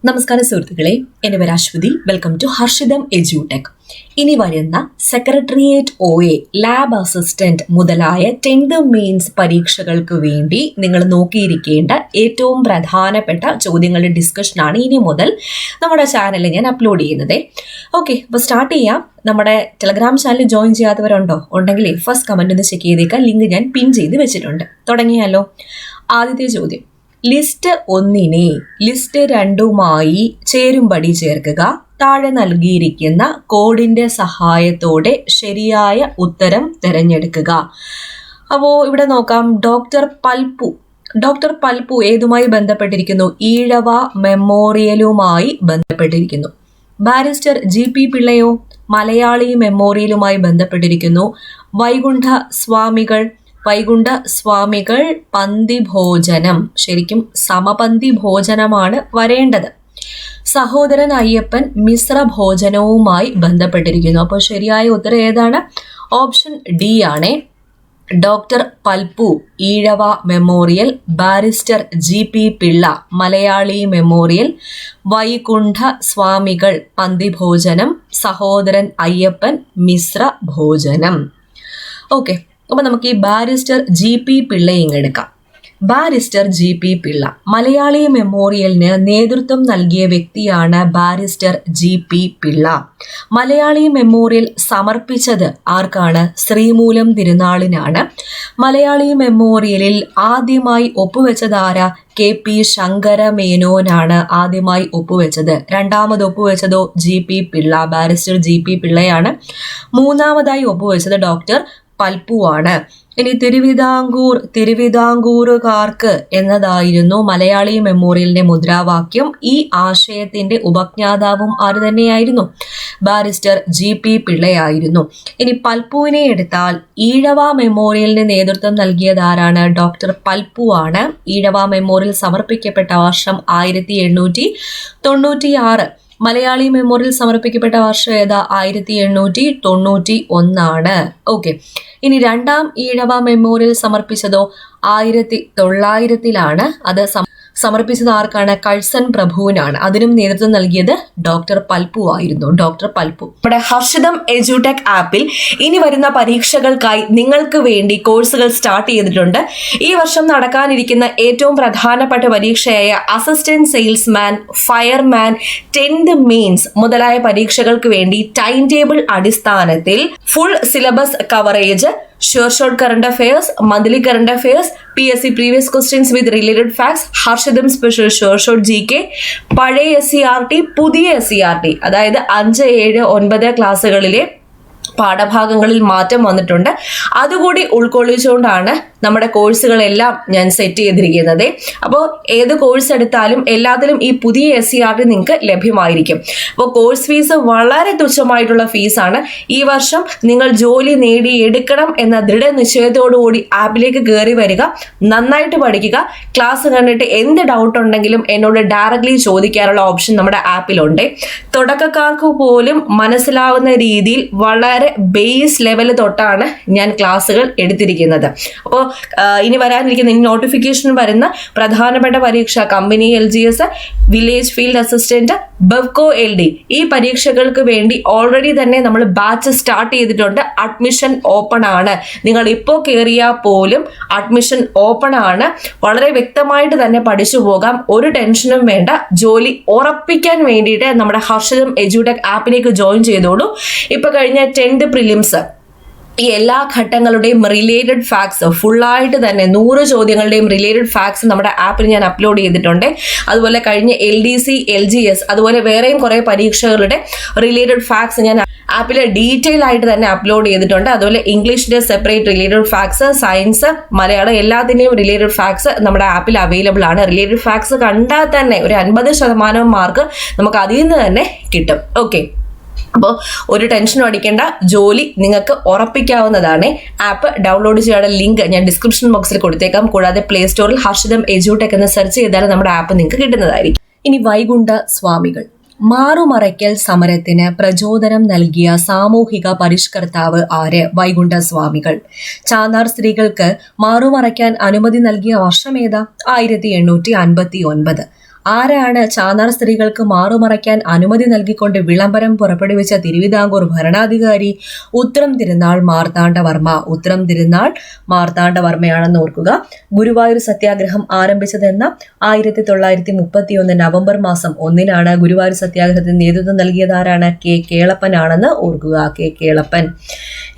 നമസ്കാരം സുഹൃത്തുക്കളെ, എൻ്റെ പേര് അശ്വതി. വെൽക്കം ടു ഹർഷിതം എജ്യൂടെക്. ഇനി വരുന്ന സെക്രട്ടേറിയറ്റ് OA, ലാബ് അസിസ്റ്റന്റ് മുതലായ 10th മെയിൻസ് പരീക്ഷകൾക്ക് വേണ്ടി നിങ്ങൾ നോക്കിയിരിക്കേണ്ട ഏറ്റവും പ്രധാനപ്പെട്ട ചോദ്യങ്ങളുടെ ഡിസ്കഷനാണ് ഇനി മുതൽ നമ്മുടെ ചാനലിൽ ഞാൻ അപ്ലോഡ് ചെയ്യുന്നത്. ഓക്കെ, അപ്പോൾ സ്റ്റാർട്ട് ചെയ്യാം. നമ്മുടെ ടെലഗ്രാം ചാനൽ ജോയിൻ ചെയ്യാത്തവരുണ്ടോ? ഉണ്ടെങ്കിൽ ഫസ്റ്റ് കമൻറ്റ് ഒന്ന് ചെക്ക് ചെയ്തേക്കാം. ലിങ്ക് ഞാൻ പിൻ ചെയ്ത് വെച്ചിട്ടുണ്ട്. തുടങ്ങിയാലോ? ആദ്യത്തെ ചോദ്യം, ലിസ്റ്റ് 1നെ ലിസ്റ്റ് 2മായി ചേരുംപടി ചേർക്കുക. താഴെ നൽകിയിരിക്കുന്ന കോഡിന്റെ സഹായത്തോടെ ശരിയായ ഉത്തരം തിരഞ്ഞെടുക്കുക. അപ്പോൾ ഇവിടെ നോക്കാം. ഡോക്ടർ പൽപ്പു ഏതുമായി ബന്ധപ്പെട്ടിരിക്കുന്നു? ഈഴവ മെമ്മോറിയലുമായി ബന്ധപ്പെട്ടിരിക്കുന്നു. Barrister GP പിള്ളയോ? മലയാളി മെമ്മോറിയലുമായി ബന്ധപ്പെട്ടിരിക്കുന്നു. വൈകുണ്ഠ സ്വാമികൾ പന്തി ഭോജനം, ശരിക്കും സമപന്തി ഭോജനമാണ് വരേണ്ടത്. സഹോദരൻ അയ്യപ്പൻ മിശ്ര ഭോജനവുമായി ബന്ധപ്പെട്ടിരിക്കുന്നു. അപ്പോൾ ശരിയായ ഉത്തരം ഏതാണ്? ഓപ്ഷൻ D ആണ്. Doctor Palpu Ezhava memorial, barrister GP Pillai Malayali memorial, Vaikunda Swamikal പന്തി ഭോജനം, സഹോദരൻ അയ്യപ്പൻ മിശ്ര ഭോജനം. ഓക്കെ, അപ്പോൾ നമുക്ക് ഈ ബാരിസ്റ്റർ GP പിള്ളയെ എടുക്കാം. ബാരിസ്റ്റർ GP പിള്ള മലയാളി മെമ്മോറിയലിന് നേതൃത്വം നൽകിയ വ്യക്തിയാണ് barrister GP Pillai. Malayali memorial സമർപ്പിച്ചത് ആർക്കാണ്? ശ്രീമൂലം തിരുനാളിനാണ്. മലയാളി മെമ്മോറിയലിൽ ആദ്യമായി ഒപ്പുവെച്ചതാരാ? KP ശങ്കരമേനോനാണ് ആദ്യമായി ഒപ്പുവെച്ചത്. രണ്ടാമത് ഒപ്പുവെച്ചതോ GP പിള്ള, ബാരിസ്റ്റർ GP പിള്ളയാണ്. മൂന്നാമതായി ഒപ്പുവെച്ചത് ഡോക്ടർ പൽപ്പുവാണ്. ഇനി തിരുവിതാംകൂറുകാർക്ക് എന്നതായിരുന്നു മലയാളി മെമ്മോറിയലിന്റെ മുദ്രാവാക്യം. ഈ ആശയത്തിന്റെ ഉപജ്ഞാതാവും ആര് തന്നെയായിരുന്നു? Barrister GP പിള്ളയായിരുന്നു. ഇനി പൽപ്പുവിനെ എടുത്താൽ ഈഴവ മെമ്മോറിയലിന് നേതൃത്വം നൽകിയത് ആരാണ്? ഡോക്ടർ പൽപ്പു ആണ്. ഈഴവ മെമ്മോറിയൽ സമർപ്പിക്കപ്പെട്ട വർഷം 1896. മലയാളി മെമ്മോറിയൽ സമർപ്പിക്കപ്പെട്ട വർഷം ഏതാ? 1891. ഓക്കെ, ഇനി രണ്ടാം ഈഴവ മെമ്മോറിയൽ സമർപ്പിച്ചതോ 1900-ലാണ്. അത് സമർപ്പിച്ചത് ആർക്കാണ്? കഴ്സൺ പ്രഭുവിനാണ്. അതിനും നേതൃത്വം നൽകിയത് ഡോക്ടർ പൽപ്പു ആയിരുന്നു. ഡോക്ടർ പൽപ്പു. നമ്മുടെ ഹർഷിതം എജ്യൂടെക് ആപ്പിൽ ഇനി വരുന്ന പരീക്ഷകൾക്കായി നിങ്ങൾക്ക് വേണ്ടി കോഴ്സുകൾ സ്റ്റാർട്ട് ചെയ്തിട്ടുണ്ട്. ഈ വർഷം നടക്കാനിരിക്കുന്ന ഏറ്റവും പ്രധാനപ്പെട്ട പരീക്ഷയായ assistant salesman, fireman, 10th mains മുതലായ പരീക്ഷകൾക്ക് വേണ്ടി ടൈം ടേബിൾ അടിസ്ഥാനത്തിൽ full syllabus coverage, short current affairs, monthly current affairs, PSC previous questions with related facts, Harshitham special short GK, പഴയ SCERT, പുതിയ SCERT, അതായത് 5, 7, 9 ക്ലാസ്സുകളിലെ പാഠഭാഗങ്ങളിൽ മാറ്റം വന്നിട്ടുണ്ട്. അതുകൂടി ഉൾക്കൊള്ളിച്ചുകൊണ്ടാണ് നമ്മുടെ കോഴ്സുകളെല്ലാം ഞാൻ സെറ്റ് ചെയ്തിരിക്കുന്നത്. അപ്പോൾ ഏത് കോഴ്സ് എടുത്താലും എല്ലാത്തിലും ഈ പുതിയ SCERT നിങ്ങൾക്ക് ലഭ്യമായിരിക്കും. അപ്പോൾ കോഴ്സ് ഫീസ് വളരെ തുച്ഛമായിട്ടുള്ള ഫീസാണ്. ഈ വർഷം നിങ്ങൾ ജോലി നേടിയെടുക്കണം എന്ന ദൃഢനിശ്ചയത്തോടുകൂടി ആപ്പിലേക്ക് കയറി വരിക, നന്നായിട്ട് പഠിക്കുക. ക്ലാസ് കണ്ടിട്ട് എന്ത് ഡൗട്ട് ഉണ്ടെങ്കിലും എന്നോട് ഡയറക്റ്റ്ലി ചോദിക്കാനുള്ള ഓപ്ഷൻ നമ്മുടെ ആപ്പിലുണ്ട്. തുടക്കക്കാർക്ക് പോലും മനസ്സിലാവുന്ന രീതിയിൽ വളരെ ബേസ് ലെവൽ തൊട്ടാണ് ഞാൻ ക്ലാസ്സുകൾ എടുത്തിരിക്കുന്നത്. അപ്പോൾ ഇനി വരാനിരിക്കുന്ന നോട്ടിഫിക്കേഷൻ വരുന്ന പ്രധാനപ്പെട്ട പരീക്ഷ company LGS, village field assistant, Bevco LD, ഈ പരീക്ഷകൾക്ക് വേണ്ടി ഓൾറെഡി തന്നെ നമ്മൾ ബാച്ച് സ്റ്റാർട്ട് ചെയ്തിട്ടുണ്ട്. അഡ്മിഷൻ ഓപ്പൺ ആണ്. നിങ്ങൾ ഇപ്പോൾ കയറിയാൽ പോലും അഡ്മിഷൻ ഓപ്പൺ ആണ്. വളരെ വ്യക്തമായിട്ട് തന്നെ പഠിച്ചു പോകാം. ഒരു ടെൻഷനും വേണ്ട. ജോലി ഉറപ്പിക്കാൻ വേണ്ടിയിട്ട് നമ്മുടെ ഹർഷിതം എജ്യൂടെക് ആപ്പിലേക്ക് ജോയിൻ ചെയ്തോളൂ. ഇപ്പൊ കഴിഞ്ഞ 10th പ്രിലിംസ് ഈ എല്ലാ ഘട്ടങ്ങളുടെയും റിലേറ്റഡ് ഫാക്ട്സ് ഫുള്ളായിട്ട് തന്നെ 100 ചോദ്യങ്ങളുടെയും റിലേറ്റഡ് ഫാക്ട്സ് നമ്മുടെ ആപ്പിൽ ഞാൻ അപ്ലോഡ് ചെയ്തിട്ടുണ്ട്. അതുപോലെ കഴിഞ്ഞ LDC, LGS, അതുപോലെ വേറെയും കുറേ പരീക്ഷകളുടെ റിലേറ്റഡ് ഫാക്ട്സ് ഞാൻ ആപ്പിൽ ഡീറ്റെയിൽ ആയിട്ട് തന്നെ അപ്ലോഡ് ചെയ്തിട്ടുണ്ട്. അതുപോലെ ഇംഗ്ലീഷിന്റെ separate related facts, science, Malayalam എല്ലാത്തിൻ്റെയും റിലേറ്റഡ് ഫാക്ട്സ് നമ്മുടെ ആപ്പിൽ അവൈലബിൾ ആണ്. റിലേറ്റഡ് ഫാക്ട്സ് കണ്ടാൽ തന്നെ ഒരു 50% മാർക്ക് നമുക്ക് അതിൽ നിന്ന് തന്നെ കിട്ടും. ഓക്കെ, അപ്പോൾ ഒരു ടെൻഷനും അടിക്കേണ്ട. ജോലി നിങ്ങൾക്ക് ഉറപ്പിക്കാവുന്നതാണ്. ആപ്പ് ഡൗൺലോഡ് ചെയ്യാനുള്ള ലിങ്ക് ഞാൻ ഡിസ്ക്രിപ്ഷൻ ബോക്സിൽ കൊടുത്തേക്കാം. കൂടാതെ പ്ലേ സ്റ്റോറിൽ ഹർഷിതം എജ്യൂടെക് എന്ന് സെർച്ച് ചെയ്താൽ നമ്മുടെ ആപ്പ് നിങ്ങൾക്ക് കിട്ടുന്നതായിരിക്കും. ഇനി വൈകുണ്ഠ സ്വാമികൾ മാറുമറയ്ക്കൽ സമരത്തിന് പ്രചോദനം നൽകിയ സാമൂഹിക പരിഷ്കർത്താവ് ആര്? വൈകുണ്ഠ സ്വാമികൾ. ചാന്നാർ സ്ത്രീകൾക്ക് മാറുമറയ്ക്കാൻ അനുമതി നൽകിയ വർഷം ഏതാ? 1859. ആരാണ് ചാന്നാർ സ്ത്രീകൾക്ക് മാറുമറയ്ക്കാൻ അനുമതി നൽകിക്കൊണ്ട് വിളംബരം പുറപ്പെടുവിച്ച തിരുവിതാംകൂർ ഭരണാധികാരി? ഉത്രം തിരുനാൾ മാർത്താണ്ഡവർമ്മ. ഉത്രം തിരുനാൾ മാർത്താണ്ഡവർമ്മയാണെന്ന് ഓർക്കുക. ഗുരുവായൂർ സത്യാഗ്രഹം ആരംഭിച്ചതെന്ന 1931 നവംബർ മാസം 1 ഗുരുവായൂർ സത്യാഗ്രഹത്തിന് നേതൃത്വം നൽകിയത് ആരാണ്? കെ കേളപ്പനാണെന്ന് ഓർക്കുക. കെ കേളപ്പൻ.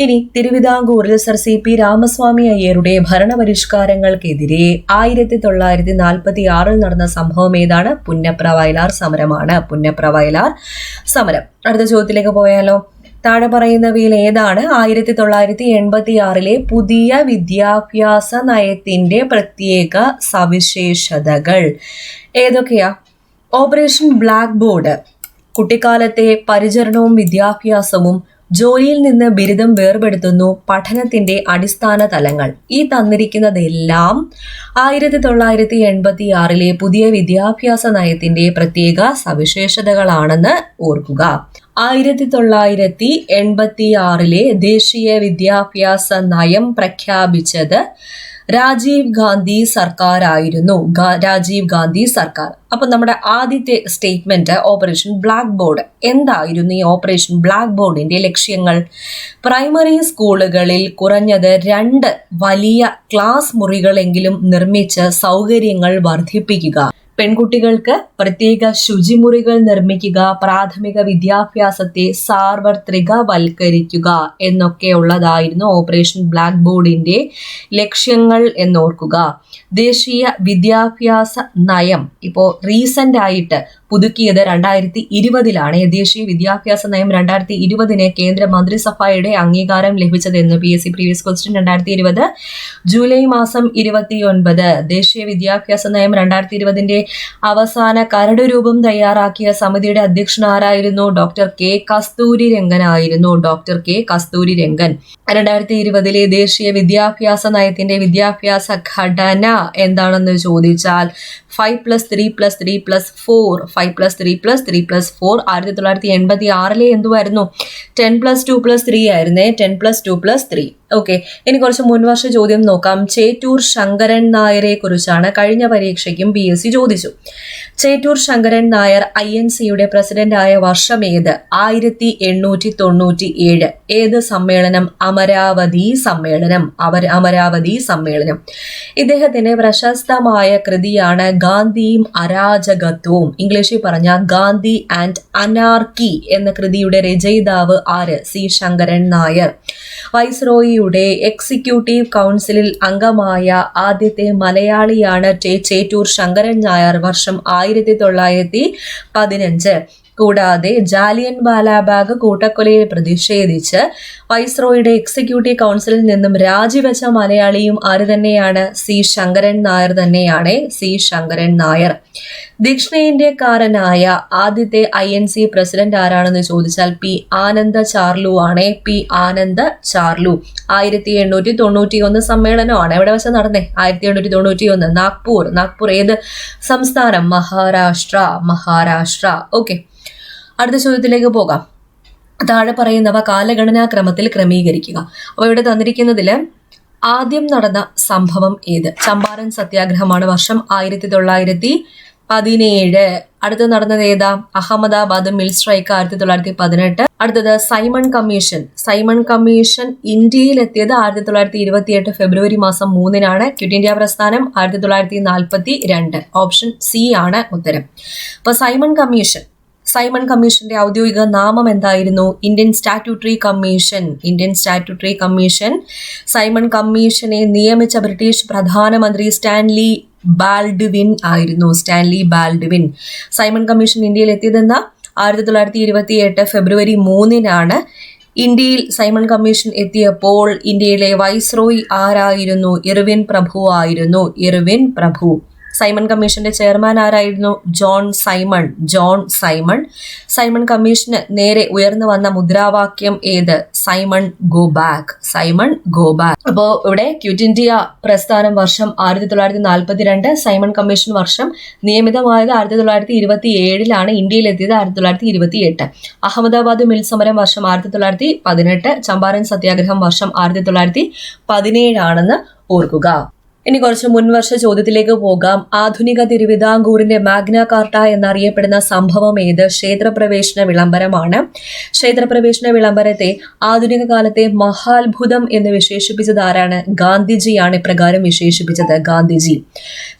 ഇനി തിരുവിതാംകൂറിൽ സർ CP രാമസ്വാമി അയ്യരുടെ ഭരണപരിഷ്കാരങ്ങൾക്കെതിരെ 1946 നടന്ന സംഭവം ഏതാണ്? പുന്നപ്ര വയലാർ സമരമാണ്. പുന്നപ്ര വയലാർ സമരം. അടുത്ത ചോദ്യത്തിലേക്ക് പോയാലോ? താഴെ പറയുന്നവയിൽ ഏതാണ് 1986 പുതിയ വിദ്യാഭ്യാസ നയത്തിന്റെ പ്രത്യേക സവിശേഷതകൾ? ഏതൊക്കെയാ? ഓപ്പറേഷൻ ബ്ലാക്ക് ബോർഡ്, കുട്ടിക്കാലത്തെ പരിചരണവും വിദ്യാഭ്യാസവും, ജോലിയിൽ നിന്ന് ബിരുദം വേർപെടുത്തുന്നു, പഠനത്തിന്റെ അടിസ്ഥാന തലങ്ങൾ. ഈ തന്നിരിക്കുന്നതെല്ലാം 1986 പുതിയ വിദ്യാഭ്യാസ നയത്തിന്റെ പ്രത്യേക സവിശേഷതകളാണെന്ന് ഓർക്കുക. 1986 ദേശീയ വിദ്യാഭ്യാസ നയം പ്രഖ്യാപിച്ചത് രാജീവ് ഗാന്ധി സർക്കാർ ആയിരുന്നു. രാജീവ് ഗാന്ധി സർക്കാർ. അപ്പൊ നമ്മുടെ ആദ്യത്തെ സ്റ്റേറ്റ്മെന്റ് ഓപ്പറേഷൻ ബ്ലാക്ക് ബോർഡ്. എന്തായിരുന്നു ഈ ഓപ്പറേഷൻ ബ്ലാക്ക് ബോർഡിന്റെ ലക്ഷ്യങ്ങൾ? പ്രൈമറി സ്കൂളുകളിൽ കുറഞ്ഞത് 2 വലിയ ക്ലാസ് മുറികളെങ്കിലും നിർമ്മിച്ച് സൗകര്യങ്ങൾ വർദ്ധിപ്പിക്കുക, പെൺകുട്ടികൾക്ക് പ്രത്യേക ശുചിമുറികൾ നിർമ്മിക്കുക, പ്രാഥമിക വിദ്യാഭ്യാസത്തെ സാർവത്രികവൽക്കരിക്കുക എന്നൊക്കെയുള്ളതായിരുന്നു ഓപ്പറേഷൻ ബ്ലാക്ക് ബോർഡിന്റെ ലക്ഷ്യങ്ങൾ എന്നോർക്കുക. ദേശീയ വിദ്യാഭ്യാസ നയം ഇപ്പോൾ റീസെന്റ് ആയിട്ട് പുതുക്കിയത് 2020 ദേശീയ വിദ്യാഭ്യാസ നയം 2020 കേന്ദ്ര മന്ത്രിസഭയുടെ അംഗീകാരം ലഭിച്ചതെന്ന് PSC പ്രീവിയസ് ക്വസ്റ്റ്യൻ 2020 ജൂലൈ മാസം 29. ദേശീയ വിദ്യാഭ്യാസ നയം 2020 അവസാന കരട് രൂപം തയ്യാറാക്കിയ സമിതിയുടെ അധ്യക്ഷൻ ആരായിരുന്നു? ഡോക്ടർ കെ കസ്തൂരി രംഗൻ ആയിരുന്നു. Doctor K Kasturi Rangan. 2020 ദേശീയ വിദ്യാഭ്യാസ നയത്തിന്റെ വിദ്യാഭ്യാസ ഘടന എന്താണെന്ന് ചോദിച്ചാൽ 5+3+3+4 5+3+3+4. 1986 എന്തുവായിരുന്നു? 10+2+3 ആയിരുന്നേ. 10+2+3. ഓക്കെ. ഇനി കുറച്ച് മുൻവർഷ ചോദ്യം നോക്കാം. ചേറ്റൂർ ശങ്കരൻ നായരെ കുറിച്ചാണ് കഴിഞ്ഞ പരീക്ഷയ്ക്കും PSC ചോദിച്ചു. ചേറ്റൂർ ശങ്കരൻ നായർ INCയുടെ പ്രസിഡന്റ് ആയ വർഷം ഏത്? 1897. ഏത് സമ്മേളനം? അമരാവതി സമ്മേളനം. അമരാവതി സമ്മേളനം. ഇദ്ദേഹത്തിന്റെ പ്രശസ്തമായ കൃതിയാണ് ഗാന്ധിയും അരാജകത്വവും. ഇംഗ്ലീഷിൽ പറഞ്ഞ ഗാന്ധി ആൻഡ് അനാർക്കി എന്ന കൃതിയുടെ രചയിതാവ് ആര്? C ശങ്കരൻ നായർ. വൈസ്രോയിയുടെ എക്സിക്യൂട്ടീവ് കൗൺസിലിൽ അംഗമായ ആദ്യത്തെ മലയാളിയാണ് ചേറ്റൂർ ശങ്കരൻ നായർ. വർഷം 1915. കൂടാതെ ജാലിയൻ വാലാബാഗ് കൂട്ടക്കൊലയിൽ പ്രതിഷേധിച്ച് വൈസ്രോയുടെ എക്സിക്യൂട്ടീവ് കൗൺസിലിൽ നിന്നും രാജിവെച്ച മലയാളിയും ആര് തന്നെയാണ്? C ശങ്കരൻ നായർ തന്നെയാണ്. C ശങ്കരൻ നായർ. ദക്ഷിണേന്ത്യക്കാരനായ ആദ്യത്തെ INC പ്രസിഡന്റ് ആരാണെന്ന് ചോദിച്ചാൽ P ആനന്ദ ചാർലു ആണ്. P ആനന്ദ ചാർലു. 1891 സമ്മേളനമാണ്. എവിടെ വെച്ച് നടന്നേ? 1891 നാഗ്പൂർ. ഏത് സംസ്ഥാനം? മഹാരാഷ്ട്ര. ഓക്കെ. അടുത്ത ചോദ്യത്തിലേക്ക് പോകാം. താഴെ പറയുന്നവ കാലഗണനാക്രമത്തിൽ ക്രമീകരിക്കുക. അപ്പോൾ ഇവിടെ തന്നിരിക്കുന്നതിൽ ആദ്യം നടന്ന സംഭവം ഏത്? ചമ്പാരൻ സത്യാഗ്രഹമാണ്. വർഷം 1917. അടുത്ത് നടന്നത് ഏതാ? Ahmedabad mill strike 1918. അടുത്തത് സൈമൺ കമ്മീഷൻ ഇന്ത്യയിൽ എത്തിയത് 1928 ഫെബ്രുവരി മാസം 3 ക്വിറ്റ് ഇന്ത്യ പ്രസ്ഥാനം 1942. ഓപ്ഷൻ C ആണ് ഉത്തരം. അപ്പൊ സൈമൺ കമ്മീഷന്റെ ഔദ്യോഗിക നാമം എന്തായിരുന്നു? Indian statutory commission. സൈമൺ കമ്മീഷനെ നിയമിച്ച ബ്രിട്ടീഷ് പ്രധാനമന്ത്രി സ്റ്റാൻലി ബാൽഡ്വിൻ ആയിരുന്നു. സൈമൺ കമ്മീഷൻ ഇന്ത്യയിൽ എത്തിയതെന്ന 1928 ഫെബ്രുവരി 3 ഇന്ത്യയിൽ സൈമൺ കമ്മീഷൻ എത്തിയപ്പോൾ ഇന്ത്യയിലെ വൈസ്രോയി ആരായിരുന്നു? ഇർവിൻ പ്രഭു ആയിരുന്നു. സൈമൺ കമ്മീഷന്റെ ചെയർമാൻ ആരായിരുന്നു? John Simon. സൈമൺ കമ്മീഷന് നേരെ ഉയർന്നു വന്ന മുദ്രാവാക്യം ഏത്? Simon go back. അപ്പോ ഇവിടെ ക്വിറ്റ് ഇന്ത്യ പ്രസ്ഥാനം വർഷം 1942. സൈമൺ കമ്മീഷൻ വർഷം നിയമിതമായത് 1927 ഇന്ത്യയിലെത്തിയത് 1928. അഹമ്മദാബാദ് മിൽ സമരം വർഷം 1918. ചമ്പാരൻ സത്യാഗ്രഹം വർഷം 1917 ഓർക്കുക. ഇനി കുറച്ച് മുൻവർഷ ചോദ്യത്തിലേക്ക് പോകാം. ആധുനിക തിരുവിതാംകൂറിന്റെ മാഗ്ന കാർട്ട എന്നറിയപ്പെടുന്ന സംഭവം ഏത്? ക്ഷേത്രപ്രവേശന വിളംബരമാണ്. ക്ഷേത്രപ്രവേശന വിളംബരത്തെ ആധുനിക കാലത്തെ മഹാത്ഭുതം എന്ന് വിശേഷിപ്പിച്ചത് ആരാണ്? ഗാന്ധിജിയാണ് ഇപ്രകാരം വിശേഷിപ്പിച്ചത്. ഗാന്ധിജി.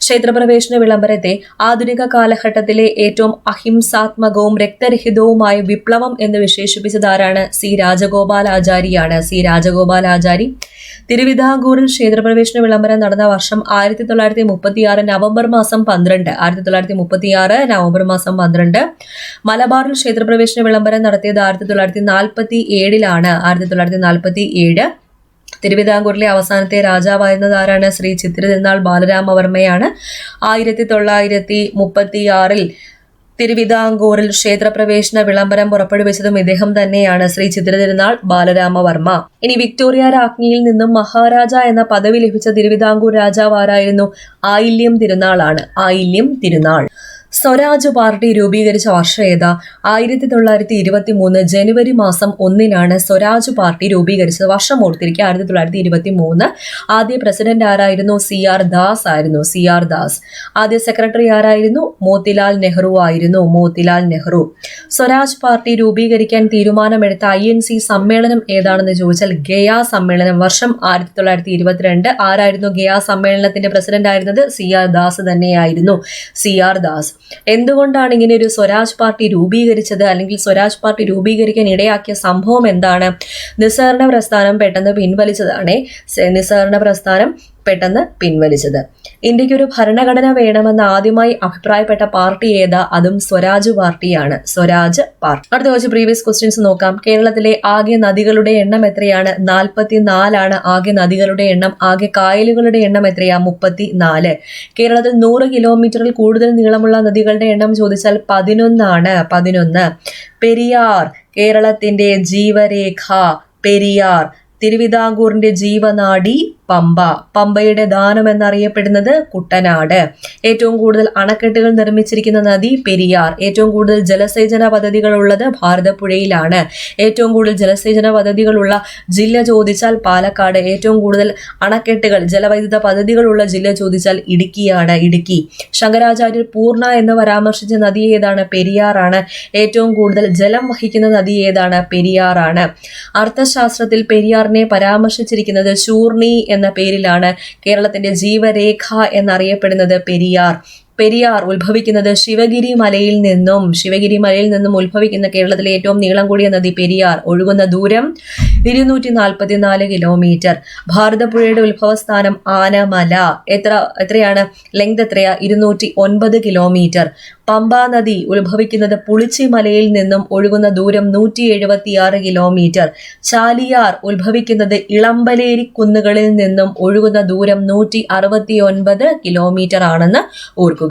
ക്ഷേത്രപ്രവേശന വിളംബരത്തെ ആധുനിക കാലഘട്ടത്തിലെ ഏറ്റവും അഹിംസാത്മകവും രക്തരഹിതവുമായ വിപ്ലവം എന്ന് വിശേഷിപ്പിച്ചത് ആരാണ്? സി രാജഗോപാലാചാരിയാണ്. സി രാജഗോപാലാചാരി. തിരുവിതാംകൂറിൽ ക്ഷേത്രപ്രവേശന വിളംബരം നടന്ന വർഷം 1936 നവംബർ മാസം 12. 1936 നവംബർ മാസം 12. മലബാറിൽ ക്ഷേത്രപ്രവേശന വിളംബരം നടത്തിയത് 1947 1947. തിരുവിതാംകൂറിലെ അവസാനത്തെ രാജാവായിരുന്നത് ആരാണ്? ശ്രീ ചിത്തിരതിരുനാൾ ബാലരാമവർമ്മയാണ്. 1936 തിരുവിതാംകൂറിൽ ക്ഷേത്രപ്രവേശന വിളംബരം പുറപ്പെടുവിച്ചതും ഇദ്ദേഹം തന്നെയാണ്, ശ്രീ ചിത്തിരതിരുനാൾ ബാലരാമവർമ്മ. ഇനി വിക്ടോറിയ രാജ്ഞിയിൽ നിന്നും മഹാരാജ എന്ന പദവി ലഭിച്ച തിരുവിതാംകൂർ രാജാവ് ആരായിരുന്നു? ആയില്യം തിരുനാളാണ്. ആയില്യം തിരുനാൾ. സ്വരാജ് പാർട്ടി രൂപീകരിച്ച വർഷം ഏതാ? 1923 ജനുവരി മാസം 1 സ്വരാജ് പാർട്ടി രൂപീകരിച്ചത്. വർഷം ഓർത്തിരിക്കുക, 1923. ആദ്യ പ്രസിഡന്റ് ആരായിരുന്നു? CR ദാസ് ആയിരുന്നു. CR ദാസ്. ആദ്യ സെക്രട്ടറി ആരായിരുന്നു? മോത്തിലാൽ നെഹ്റു ആയിരുന്നു. മോത്തിലാൽ നെഹ്റു. സ്വരാജ് പാർട്ടി രൂപീകരിക്കാൻ തീരുമാനമെടുത്ത INC സമ്മേളനം ഏതാണെന്ന് ചോദിച്ചാൽ ഗയ സമ്മേളനം. വർഷം 1922. ആരായിരുന്നു ഗയ സമ്മേളനത്തിന്റെ പ്രസിഡന്റ് ആയിരുന്നത്? CR ദാസ് തന്നെയായിരുന്നു. CR ദാസ്. എന്തുകൊണ്ടാണ് ഇങ്ങനെ ഒരു സ്വരാജ് പാർട്ടി രൂപീകരിച്ചത്, അല്ലെങ്കിൽ സ്വരാജ് പാർട്ടി രൂപീകരിക്കാൻ ഇടയാക്കിയ സംഭവം എന്താണ്? നിസ്സഹകരണ പ്രസ്ഥാനം പെട്ടെന്ന് പിൻവലിച്ചതാണ്. നിസ്സഹകരണ പ്രസ്ഥാനം പെട്ടെന്ന് പിൻവലിച്ചത്. ഇന്ത്യക്ക് ഒരു ഭരണഘടന വേണമെന്ന് ആദ്യമായി അഭിപ്രായപ്പെട്ട പാർട്ടി ഏതാ? അതും സ്വരാജ് പാർട്ടിയാണ്. സ്വരാജ് പാർട്ടി. അടുത്ത കുറച്ച് പ്രീവിയസ് ക്വസ്റ്റ്യൻസ് നോക്കാം. കേരളത്തിലെ ആകെ നദികളുടെ എണ്ണം എത്രയാണ്? 44 ആകെ നദികളുടെ എണ്ണം. ആകെ കായലുകളുടെ എണ്ണം എത്രയാ? 34. കേരളത്തിൽ 100 കിലോമീറ്ററിൽ കൂടുതൽ നീളമുള്ള നദികളുടെ എണ്ണം ചോദിച്ചാൽ 11 11. പെരിയാർ കേരളത്തിന്റെ ജീവരേഖ. പെരിയാർ. തിരുവിതാംകൂറിന്റെ ജീവനാഡി പമ്പ. പമ്പയുടെ ദാനം എന്നറിയപ്പെടുന്നത് കുട്ടനാട്. ഏറ്റവും കൂടുതൽ അണക്കെട്ടുകൾ നിർമ്മിച്ചിരിക്കുന്ന നദി പെരിയാർ. ഏറ്റവും കൂടുതൽ ജലസേചന പദ്ധതികൾ ഉള്ളത് ഭാരതപ്പുഴയിലാണ്. ഏറ്റവും കൂടുതൽ ജലസേചന പദ്ധതികളുള്ള ജില്ല ചോദിച്ചാൽ പാലക്കാട്. ഏറ്റവും കൂടുതൽ അണക്കെട്ടുകൾ ജലവൈദ്യുത പദ്ധതികളുള്ള ജില്ല ചോദിച്ചാൽ ഇടുക്കിയാണ്. ഇടുക്കി. ശങ്കരാചാര്യർ പൂർണ്ണ എന്ന് പരാമർശിച്ച നദി ഏതാണ്? പെരിയാറാണ്. ഏറ്റവും കൂടുതൽ ജലം വഹിക്കുന്ന നദി ഏതാണ്? പെരിയാറാണ്. അർത്ഥശാസ്ത്രത്തിൽ പെരിയാറിനെ പരാമർശിച്ചിരിക്കുന്നത് ശൂർണി എന്ന പേരിലാണ്. കേരളത്തിന്റെ ജീവരേഖ എന്നറിയപ്പെടുന്നത് പെരിയാർ. പെരിയാർ ഉത്ഭവിക്കുന്നത് ശിവഗിരി മലയിൽ നിന്നും ഉത്ഭവിക്കുന്ന കേരളത്തിലെ ഏറ്റവും നീളം കൂടിയ നദി പെരിയാർ. ഒഴുകുന്ന ദൂരം 244 കിലോമീറ്റർ. ഭാരതപ്പുഴയുടെ ഉത്ഭവസ്ഥാനം ആനമല. എത്രയാണ് ലെങ്ത്? എത്രയാ? 209 കിലോമീറ്റർ. പമ്പാ നദി ഉത്ഭവിക്കുന്നത് പുളിച്ചിമലയിൽ നിന്നും ഒഴുകുന്ന ദൂരം 176 കിലോമീറ്റർ. ചാലിയാർ ഉത്ഭവിക്കുന്നത് ഇളമ്പലേരി കുന്നുകളിൽ നിന്നും ഒഴുകുന്ന ദൂരം 169 കിലോമീറ്റർ ആണെന്ന് ഓർക്കുക.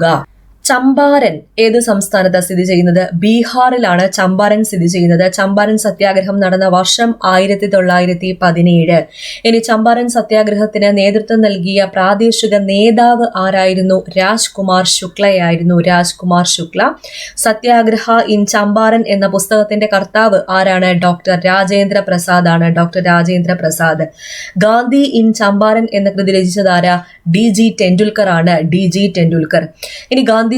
ചമ്പാരൻ ഏത് സംസ്ഥാനത്താണ് സ്ഥിതി ചെയ്യുന്നത്? ബീഹാറിലാണ് ചമ്പാരൻ സ്ഥിതി ചെയ്യുന്നത്. ചമ്പാരൻ സത്യാഗ്രഹം നടന്ന വർഷം 1917. ഇനി ചമ്പാരൻ സത്യാഗ്രഹത്തിന് നേതൃത്വം നൽകിയ പ്രാദേശിക നേതാവ് ആരായിരുന്നു? രാജ്കുമാർ ശുക്ലയായിരുന്നു. രാജ്കുമാർ ശുക്ല. സത്യാഗ്രഹ ഇൻ ചമ്പാരൻ എന്ന പുസ്തകത്തിന്റെ കർത്താവ് ആരാണ്? ഡോക്ടർ രാജേന്ദ്ര പ്രസാദ് ആണ്. ഡോക്ടർ രാജേന്ദ്ര പ്രസാദ്. ഗാന്ധി ഇൻ ചമ്പാരൻ എന്ന കൃതി രചിച്ചതാരാ? DG ടെൻഡുൽക്കർ ആണ്. DG ടെൻഡുൽക്കർ. ഇനി ഗാന്ധിജിയുടെ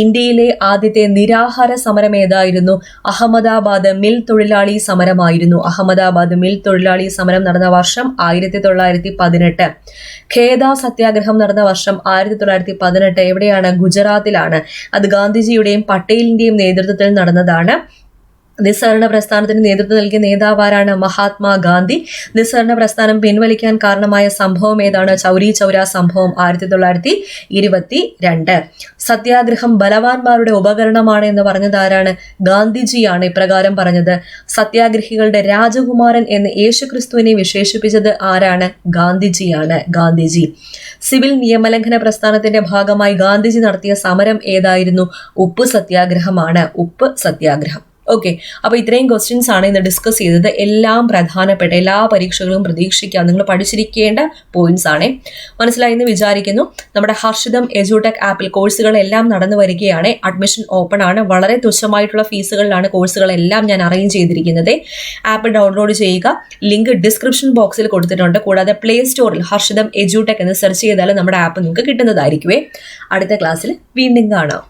ഇന്ത്യയിലെ ആദ്യത്തെ നിരാഹാര സമരം ഏതായിരുന്നു? അഹമ്മദാബാദ് മിൽ തൊഴിലാളി സമരമായിരുന്നു. അഹമ്മദാബാദ് മിൽ തൊഴിലാളി സമരം നടന്ന വർഷം 1918. ഖേദ സത്യാഗ്രഹം നടന്ന വർഷം 1918. എവിടെയാണ്? ഗുജറാത്തിലാണ്. അത് ഗാന്ധിജിയുടെയും പട്ടേലിന്റെയും നേതൃത്വത്തിൽ നടന്നതാണ്. നിസ്സഹകരണ പ്രസ്ഥാനത്തിന് നേതൃത്വം നൽകിയ നേതാവാരാണ്? മഹാത്മാഗാന്ധി. നിസ്സഹകരണ പ്രസ്ഥാനം പിൻവലിക്കാൻ കാരണമായ സംഭവം ഏതാണ്? ചൗരി ചൗര സംഭവം 1922. സത്യാഗ്രഹം ബലവാന്മാരുടെ ഉപകരണമാണ് എന്ന് പറഞ്ഞത് ആരാണ്? ഗാന്ധിജിയാണ് ഇപ്രകാരം പറഞ്ഞത്. സത്യാഗ്രഹികളുടെ രാജകുമാരൻ എന്ന് യേശുക്രിസ്തുവിനെ വിശേഷിപ്പിച്ചത് ആരാണ്? ഗാന്ധിജിയാണ്. ഗാന്ധിജി. സിവിൽ നിയമലംഘന പ്രസ്ഥാനത്തിന്റെ ഭാഗമായി ഗാന്ധിജി നടത്തിയ സമരം ഏതായിരുന്നു? ഉപ്പ് സത്യാഗ്രഹമാണ്. ഉപ്പ് സത്യാഗ്രഹം. ഓക്കെ, അപ്പോൾ ഇത്രയും ക്വസ്റ്റ്യൻസ് ആണ് ഇന്ന് ഡിസ്കസ് ചെയ്തത്. എല്ലാം പ്രധാനപ്പെട്ട എല്ലാ പരീക്ഷകളും പ്രതീക്ഷിക്കാം, നിങ്ങൾ പഠിച്ചിരിക്കേണ്ട പോയിന്റ്സ് ആണ്. മനസ്സിലായി എന്ന് വിചാരിക്കുന്നു. നമ്മുടെ ഹർഷിതം എഡ്യൂടെക് ആപ്പിൽ കോഴ്സുകളെല്ലാം നടന്നു വരികയാണ്. അഡ്മിഷൻ ഓപ്പൺ ആണ്. വളരെ തുച്ഛമായിട്ടുള്ള ഫീസുകളിലാണ് കോഴ്സുകളെല്ലാം ഞാൻ അറേഞ്ച് ചെയ്തിരിക്കുന്നത്. ആപ്പ് ഡൗൺലോഡ് ചെയ്യുക. ലിങ്ക് ഡിസ്ക്രിപ്ഷൻ ബോക്സിൽ കൊടുത്തിട്ടുണ്ട്. കൂടാതെ പ്ലേ സ്റ്റോറിൽ ഹർഷിതം എഡ്യൂടെക് എന്ന് സെർച്ച് ചെയ്താൽ നമ്മുടെ ആപ്പ് നിങ്ങൾക്ക് കിട്ടുന്നതായിരിക്കുമേ. അടുത്ത ക്ലാസ്സിൽ വീണ്ടും കാണാം.